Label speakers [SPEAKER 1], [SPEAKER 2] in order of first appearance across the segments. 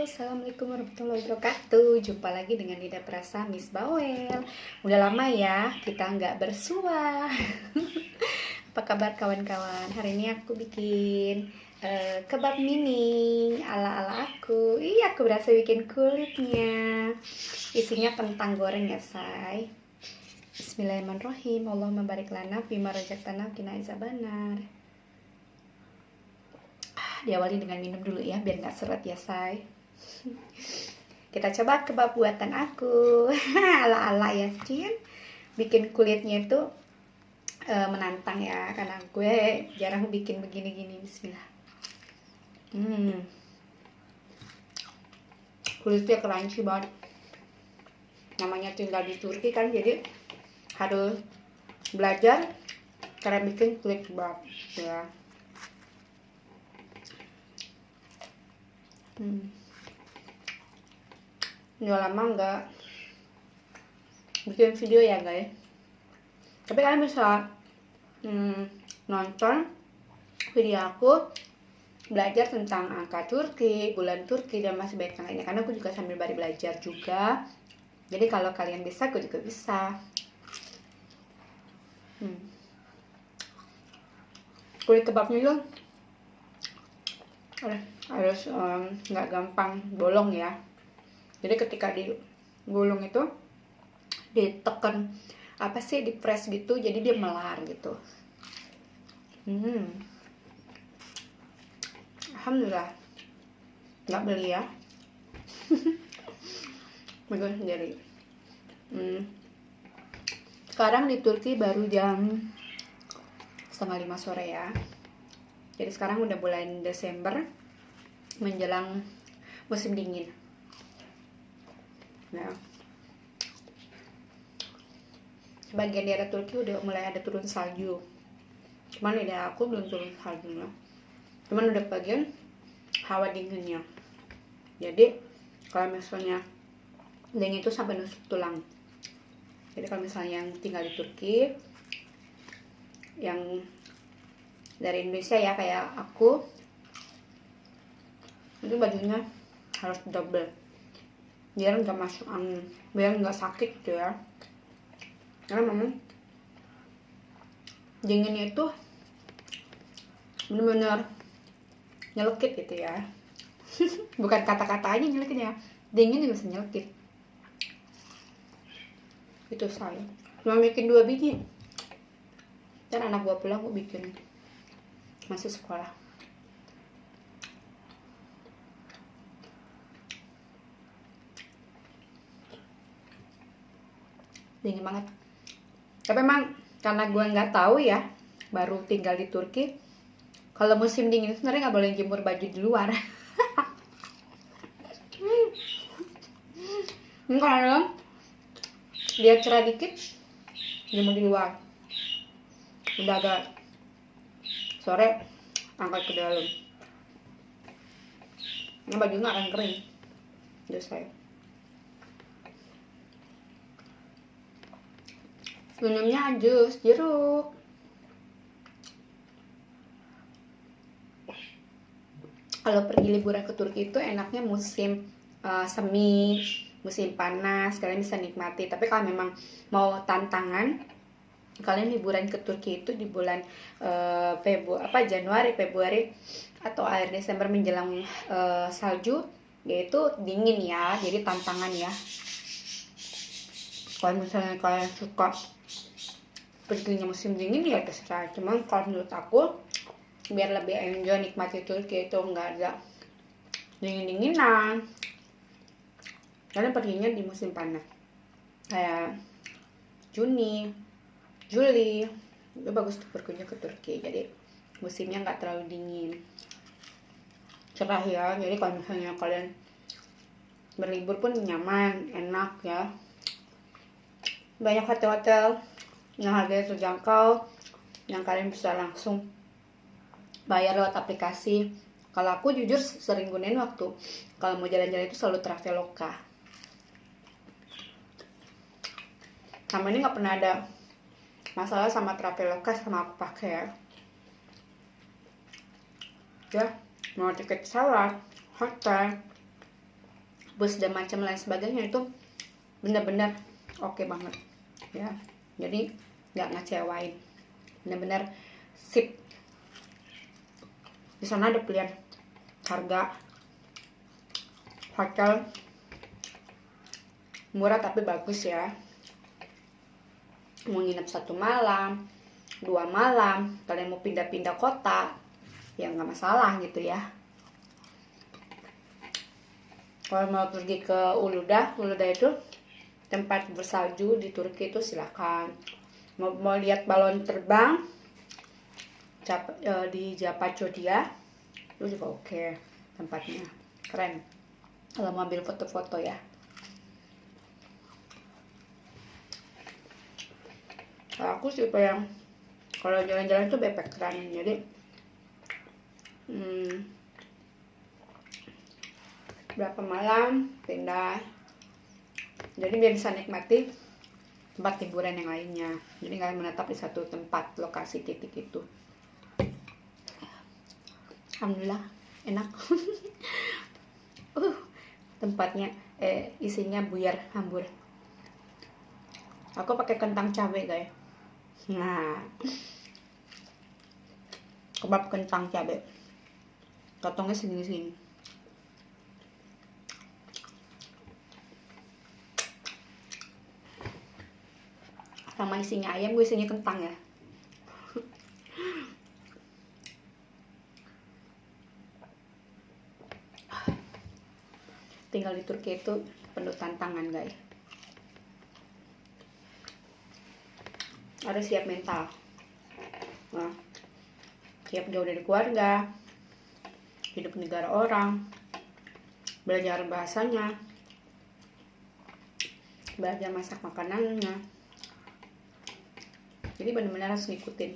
[SPEAKER 1] Assalamualaikum warahmatullahi wabarakatuh. Jumpa lagi dengan Nida Prasa Miss Bawel. Udah lama ya kita nggak bersua. Apa kabar kawan-kawan? Hari ini aku bikin kebab mini ala-ala aku. Iya, aku berhasil bikin kulitnya. Isinya kentang goreng ya, say. Bismillahirrahmanirrahim. Allahumma barik lana fima razaqtana qina azabannar. Diawali dengan minum dulu ya, biar nggak seret ya, say. Kita coba kebab buatan aku. Ala-ala ya, Cin. Bikin kulitnya itu menantang ya, karena gue jarang bikin begini-gini. Bismillah. Kulitnya crunchy banget. Namanya tinggal di Turki kan, jadi harus belajar cara bikin kulit kebab ya. Udah lama nggak bikin video ya guys, tapi kalian bisa nonton video aku belajar tentang angka Turki, bulan Turki, dan masih banyak yang lainnya, karena aku juga sambil belajar juga. Jadi kalau kalian bisa, aku juga bisa. Kulit kebabnya itu harus nggak gampang bolong ya. Jadi ketika digulung itu ditekan di press gitu, jadi dia melar gitu. Alhamdulillah nggak beli ya. Bagus sendiri. Sekarang di Turki baru jam 4:30 sore ya. Jadi sekarang udah bulan Desember menjelang musim dingin. Nah, sebagian daerah Turki udah mulai ada turun salju. Cuman di daerah aku belum turun saljunya. Cuman udah bagian hawa dinginnya. Jadi kalau misalnya dingin itu sampai nusuk tulang. Jadi kalau misalnya yang tinggal di Turki, yang dari Indonesia ya kayak aku, itu bajunya harus double biar nggak masuk angin, biar nggak sakit gitu ya. Karena memang dinginnya itu bener-bener nyelekit gitu ya. Bukan kata-kata aja nyelekit ya, dingin juga bisa nyelekit. Itu saya cuma bikin 2 biji, dan anak gua pulang gua bikin masih sekolah. Dingin banget. Tapi emang karena gue nggak tahu ya, baru tinggal di Turki, kalau musim dingin itu sebenarnya nggak boleh jemur baju di luar. Ini kalau dia cerah dikit, jemur di luar. Udah agak sore, angkat ke dalam. Ini baju nggak akan kering. Udah saya. Minumnya jus jeruk. Kalau pergi liburan ke Turki itu enaknya musim semi, musim panas, kalian bisa nikmati. Tapi kalau memang mau tantangan, kalian liburan ke Turki itu di bulan Januari, Februari atau akhir Desember menjelang salju, yaitu dingin ya. Jadi tantangan ya. Kalau misalnya kalian suka perginya musim dingin ya terserah. Cuman kalau menurut aku, biar lebih enjoy nikmati Turki itu nggak ada dingin-dinginan, kalian perginya di musim panas kayak Juni, Juli, itu bagus tuh perginya ke Turki. Jadi musimnya nggak terlalu dingin, cerah ya. Jadi kalau misalnya kalian berlibur pun nyaman, enak ya. Banyak hotel-hotel yang harganya terjangkau, yang kalian bisa langsung bayar lewat aplikasi. Kalau aku jujur sering gunain waktu kalau mau jalan-jalan itu selalu Traveloka. Sama ini nggak pernah ada masalah sama Traveloka, sama aku pakai ya. Mau tiket pesawat, hotel, bus dan macam lain sebagainya itu benar-benar oke banget ya. Jadi nggak ngecewain, benar-benar sip. Di sana ada pilihan harga hotel murah tapi bagus ya. Mau nginep 1 malam, 2 malam, kalian mau pindah-pindah kota, ya nggak masalah gitu ya. Kalau mau pergi ke Uludağ itu tempat bersalju di Turki itu silakan. Mau lihat balon terbang di Cappadocia itu juga oke, tempatnya keren. Kalau mau ambil foto-foto ya. Aku tipe yang kalau jalan-jalan tuh backpackeran, jadi berapa malam pindah, jadi biar bisa nikmati tempat hiburan yang lainnya. Jadi kalian menetap di satu tempat lokasi titik itu. Alhamdulillah enak. Tempatnya isinya buyar hambur. Aku pakai kentang cabai guys. Nah, kebab kentang cabai, potongnya segini-segini. Sama isinya ayam, gue isinya kentang ya. Tinggal di Turki itu penuh tantangan guys. Harus siap mental. Nah, siap jauh dari keluarga, hidup negara orang, belajar bahasanya, belajar masak makanannya. Jadi benar-benar harus ngikutin.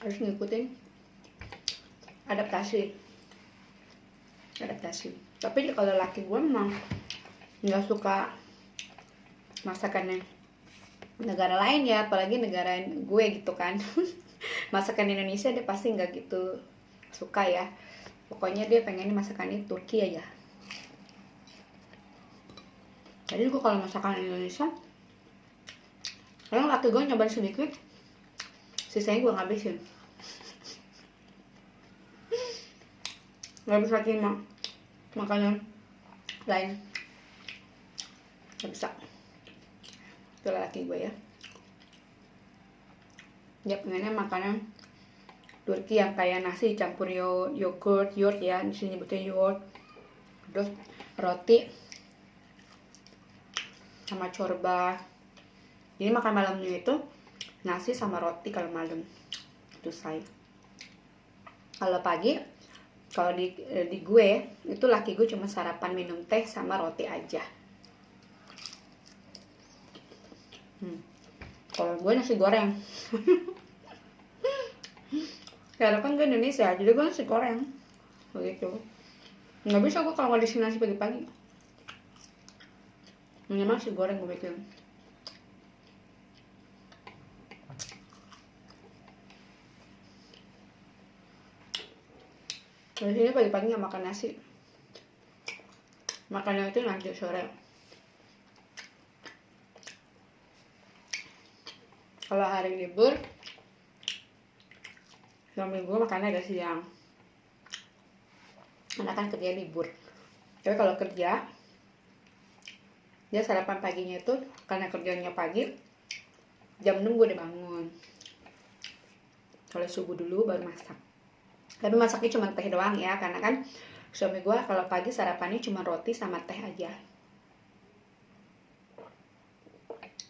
[SPEAKER 1] Harus ngikutin adaptasi. Tapi kalau laki gue memang nggak suka masakan negara lain ya, apalagi negara gue gitu kan. Masakan Indonesia dia pasti nggak gitu suka ya. Pokoknya dia pengen masakannya Turki aja. Jadi gue kalau masakan Indonesia, kadang laki gue nyobain sedikit, sisanya gue ngabisin. Gak bisa terima makanan lain, gak bisa. Itu laki gue ya, dia pengennya makanan Turki yang kayak nasi campur yogurt ya, di sini nyebutnya yogurt, terus roti sama corba. Jadi makan malamnya itu nasi sama roti kalau malam. Itu saya. Kalau pagi, kalau di gue itu laki gue cuma sarapan minum teh sama roti aja. Kalau gue nasi goreng. Karena kan gue Indonesia, jadi gue nasi goreng begitu. Nggak bisa gue kalau nggak disini nasi pagi-pagi. Memang nasi goreng gue bikin. Di sini pagi-pagi nggak makan nasi, makannya itu nanti sore. Kalau hari libur, suami gue makannya agak siang, karena kan kerja libur. Tapi kalau kerja, dia sarapan paginya itu karena kerjanya pagi, jam 6 gue udah bangun. Kalau subuh dulu baru masak. Tapi masaknya cuma teh doang ya, karena kan suami gue kalau pagi sarapannya cuma roti sama teh aja.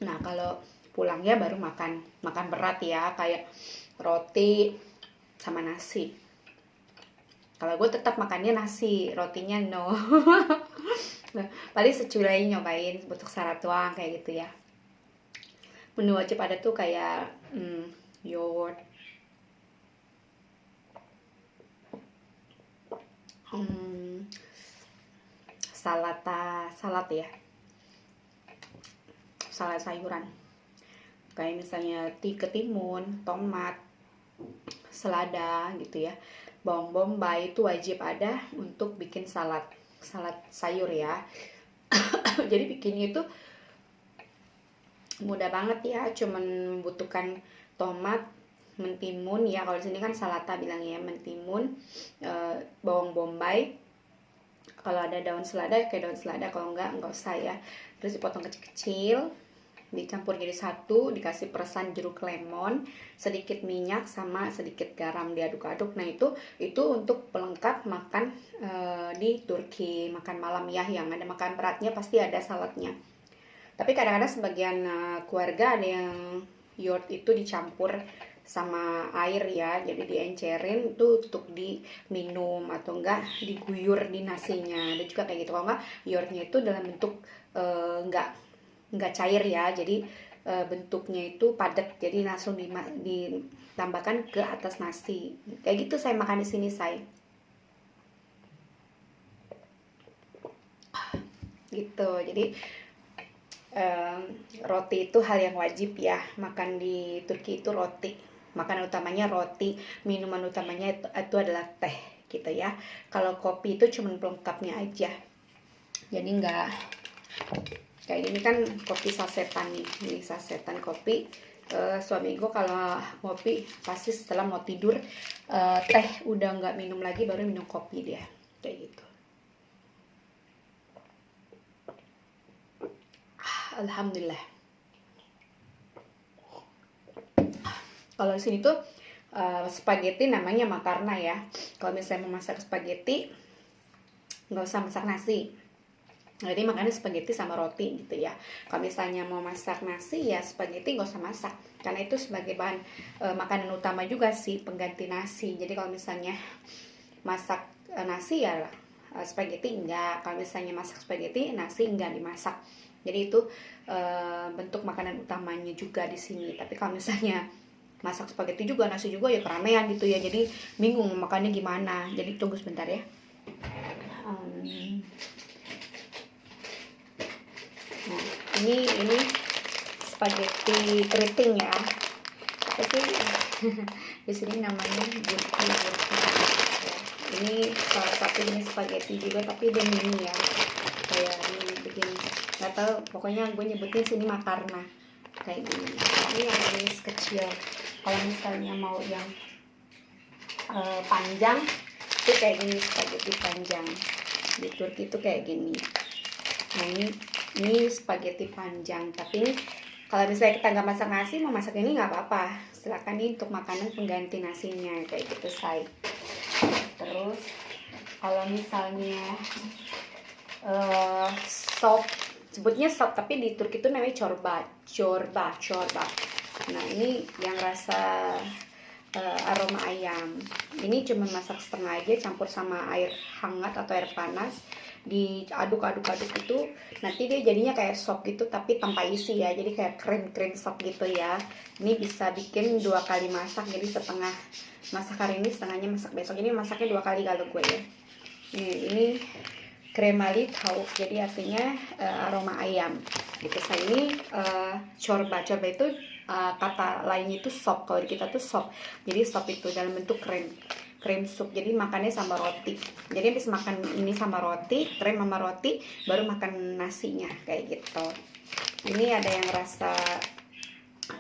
[SPEAKER 1] Nah kalau pulangnya baru makan berat ya, kayak roti sama nasi. Kalau gue tetap makannya nasi, rotinya no. Paling seculai nyobain untuk syarat doang kayak gitu ya. Menu wajib ada tuh kayak yogurt, salad ya, salad sayuran kayak misalnya ketimun, tomat, selada gitu ya. bawang bombay itu wajib ada untuk bikin salad sayur ya. Jadi bikinnya itu mudah banget ya, cuman membutuhkan tomat, mentimun ya, kalau di sini kan salata bilangnya mentimun, bawang bombay, kalau ada daun selada kayak daun selada, kalau enggak usah ya. Terus dipotong kecil-kecil, dicampur jadi satu, dikasih peresan jeruk lemon, sedikit minyak sama sedikit garam, diaduk-aduk. Nah itu untuk pelengkap makan di Turki, makan malam ya, yang ada makan beratnya pasti ada saladnya. Tapi kadang-kadang sebagian keluarga ada yang yogurt itu dicampur sama air ya, jadi diencerin itu untuk diminum atau enggak diguyur di nasinya. Ada juga kayak gitu. Kalau enggak, yogurtnya itu dalam bentuk enggak cair ya, jadi bentuknya itu padat, jadi langsung ditambahkan ke atas nasi. Kayak gitu saya makan di sini saya. Gitu. Jadi roti itu hal yang wajib ya, makan di Turki itu roti, makanan utamanya roti, minuman utamanya itu adalah teh gitu ya. Kalau kopi itu cuma pelengkapnya aja, jadi enggak kayak ini kan kopi sasetan nih, ini sasetan kopi. Suami gue kalau kopi pasti setelah mau tidur teh udah nggak minum lagi, baru minum kopi dia kayak gitu. Alhamdulillah. Kalau di sini tuh spaghetti namanya makarna ya. Kalau misalnya mau masak spaghetti nggak usah masak nasi, jadi makannya spaghetti sama roti gitu ya. Kalau misalnya mau masak nasi ya spaghetti nggak usah masak, karena itu sebagai bahan makanan utama juga sih, pengganti nasi. Jadi kalau misalnya masak nasi ya spaghetti enggak, kalau misalnya masak spaghetti nasi enggak dimasak. Jadi itu bentuk makanan utamanya juga di sini. Tapi kalau misalnya masak spaghetti juga nasi juga ya keramaian gitu ya, jadi bingung makannya gimana. Jadi tunggu sebentar ya. Nah, ini spaghetti keriting ya. Apa sih? Di sini namanya burki. Ini salah satu jenis spaghetti juga, tapi dia mini ya. Kayak ini bikin, nggak tahu, pokoknya gue nyebutin sini makarna kayak gini. Ini yang jenis kecil. Kalau misalnya mau yang panjang itu kayak gini, spaghetti panjang. Di Turki itu kayak gini. Nah ini spaghetti panjang, tapi ini kalau misalnya kita nggak masak nasi, mau masak ini nggak apa-apa, silakan. Ini untuk makanan pengganti nasinya kayak gitu say. Terus kalau misalnya sop, sebutnya sop tapi di Turki itu namanya çorba. Nah ini yang rasa aroma ayam. Ini cuma masak setengah aja, campur sama air hangat atau air panas, diaduk itu nanti dia jadinya kayak sop gitu tapi tanpa isi ya, jadi kayak krim sop gitu ya. Ini bisa bikin 2 kali masak, jadi setengah masak hari ini, setengahnya masak besok. Ini masaknya 2 kali kalau gue ya. Ini kremali tauk, jadi artinya aroma ayam gitu. Saya ini çorba itu kata lainnya itu sop, kalau di kita tuh sop. Jadi sop itu dalam bentuk krim sup, jadi makannya sama roti. Jadi habis makan ini sama roti, krim sama roti, baru makan nasinya kayak gitu. Ini ada yang rasa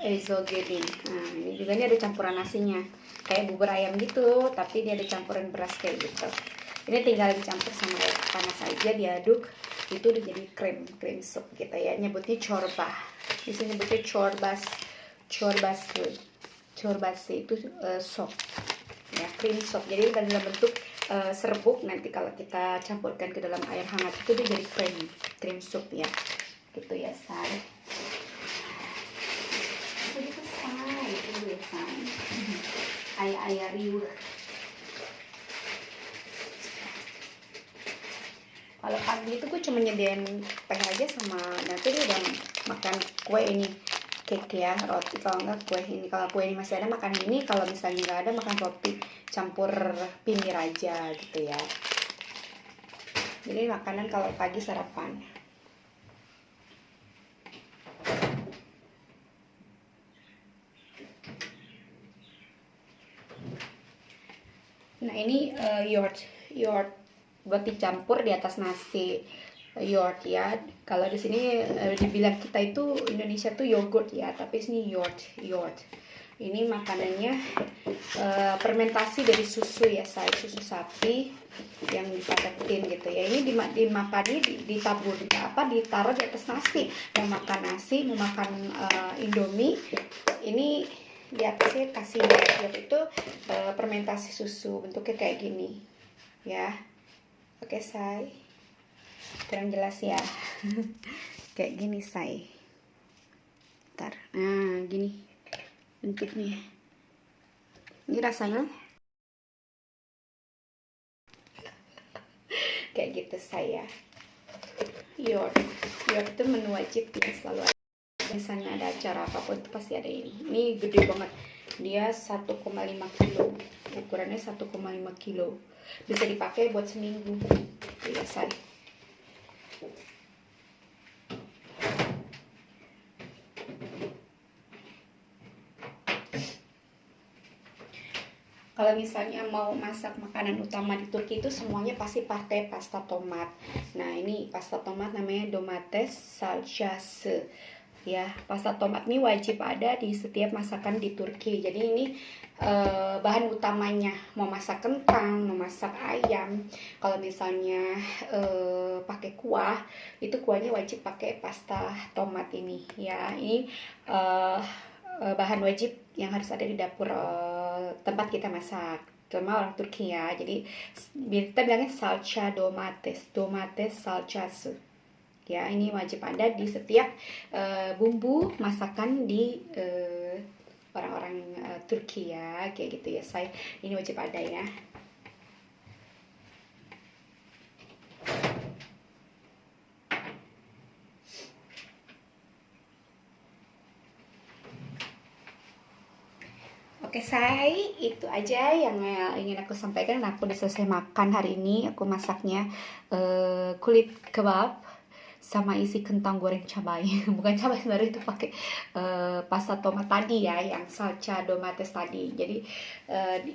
[SPEAKER 1] ezogedin. Nah ini juga ini ada campuran nasinya, kayak bubur ayam gitu, tapi dia ada campuran beras kayak gitu. Ini tinggal dicampur sama air panas aja, diaduk, itu udah jadi krim sup gitu ya. Nyebutnya çorba. Di sini nyebutnya çorbası itu sop ya, krim sop. Jadi dalam bentuk serbuk, nanti kalau kita campurkan ke dalam air hangat itu dia jadi krim sup ya gitu ya say. Itu ya say ayah riuh. Kalau pagi itu gue cuma nyediain teh aja sama, nanti dia udah makan kue ini, cake ya, roti. Kalau enggak kue ini, kalau kue ini masih ada makan ini, kalau misalnya nggak ada makan roti campur pinir aja gitu ya. Jadi makanan kalau pagi sarapan. Nah Nah ini yoghurt buat dicampur di atas nasi. Yoghurt ya, kalau di sini dibilang kita itu Indonesia tuh yogurt ya, tapi sini yoghurt. Ini makanannya fermentasi dari susu ya, susu sapi yang dipaketin gitu ya. Ini dimakani ditabur ditaruh di atas nasi. Mau makan nasi, mau makan Indomie, ini di atasnya kasih yogurt itu fermentasi susu, bentuknya kayak gini ya. Oke say, kurang jelas ya. Kayak gini say. Ntar, nah gini bentuknya. Ini rasanya kayak gitu saya. Yoghurt itu menu wajib ya, selalu ada. Misalnya ada acara apapun itu pasti ada ini. Ini gede banget. Dia 1,5 kilo. Ukurannya 1,5 kilo. Bisa dipakai buat seminggu. Biasa. Kalau misalnya mau masak makanan utama di Turki itu semuanya pasti pakai pasta tomat. Nah ini pasta tomat namanya domates salçası. Ya, pasta tomat ini wajib ada di setiap masakan di Turki. Jadi ini bahan utamanya. Mau masak kentang, mau masak ayam. Kalau misalnya pakai kuah, itu kuahnya wajib pakai pasta tomat ini. Ya, ini bahan wajib yang harus ada di dapur tempat kita masak, terutama orang Turki ya. Jadi kita bilangnya salça domates salçası. Ya, ini wajib ada di setiap bumbu masakan di orang-orang Turki ya, kayak gitu ya. Ini wajib ada ya. Oke say, itu aja yang ingin aku sampaikan. Aku udah selesai makan hari ini. Aku masaknya kulit kebab sama isi kentang goreng cabai. Bukan cabai sebenarnya, itu pakai pasta tomat tadi ya, yang salsa domates tadi. Jadi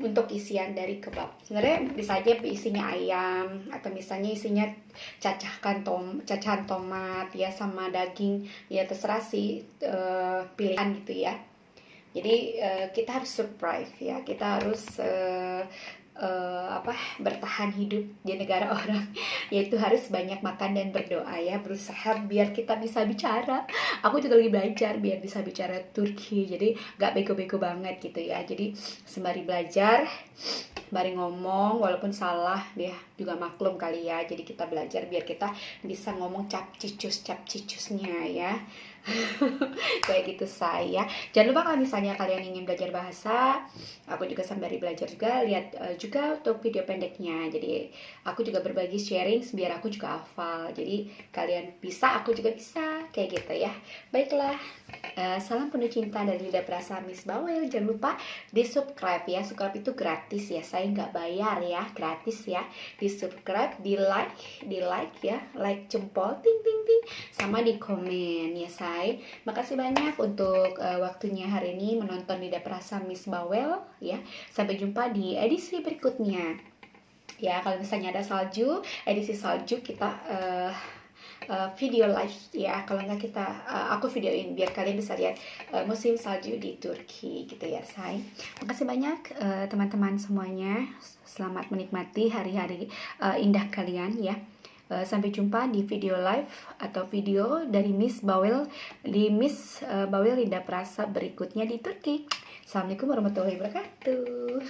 [SPEAKER 1] untuk isian dari kebab sebenarnya bisa aja isinya ayam, atau misalnya isinya cacahan tomat ya sama daging ya, terserah sih pilihan gitu ya. Jadi kita harus survive ya, kita harus bertahan hidup di negara orang, yaitu harus banyak makan dan berdoa ya, berusaha biar kita bisa bicara. Aku juga lagi belajar biar bisa bicara Turki, jadi gak bego-bego banget gitu ya. Jadi sembari belajar, sembari ngomong, walaupun salah dia juga maklum kali ya. Jadi kita belajar biar kita bisa ngomong cap-cicusnya ya. Kayak gitu saya. Jangan lupa kalau misalnya kalian ingin belajar bahasa, aku juga sembari belajar juga lihat juga untuk video pendeknya. Jadi aku juga berbagi sharing biar aku juga hafal. Jadi kalian bisa, aku juga bisa, kayak gitu ya. Baiklah, salam penuh cinta dari Lidah Perasa Miss Bawel. Jangan lupa di subscribe ya. Subscribe itu gratis ya, saya nggak bayar ya, gratis ya. Di subscribe, di like ya, like jempol ting ting ting, sama di komen ya saya. Makasih banyak untuk waktunya hari ini menonton Lidah Perasa Miss Bawel ya. Sampai jumpa di edisi berikutnya. Ya, kalau misalnya ada salju, edisi salju kita video live ya. Kalau nggak kita aku videoin biar kalian bisa lihat musim salju di Turki gitu ya, say. Makasih banyak teman-teman semuanya. Selamat menikmati hari-hari indah kalian ya. Sampai jumpa di video live atau video dari Miss Bawel di Miss Bawel Lidah Perasa berikutnya di Turki. Assalamualaikum warahmatullahi wabarakatuh.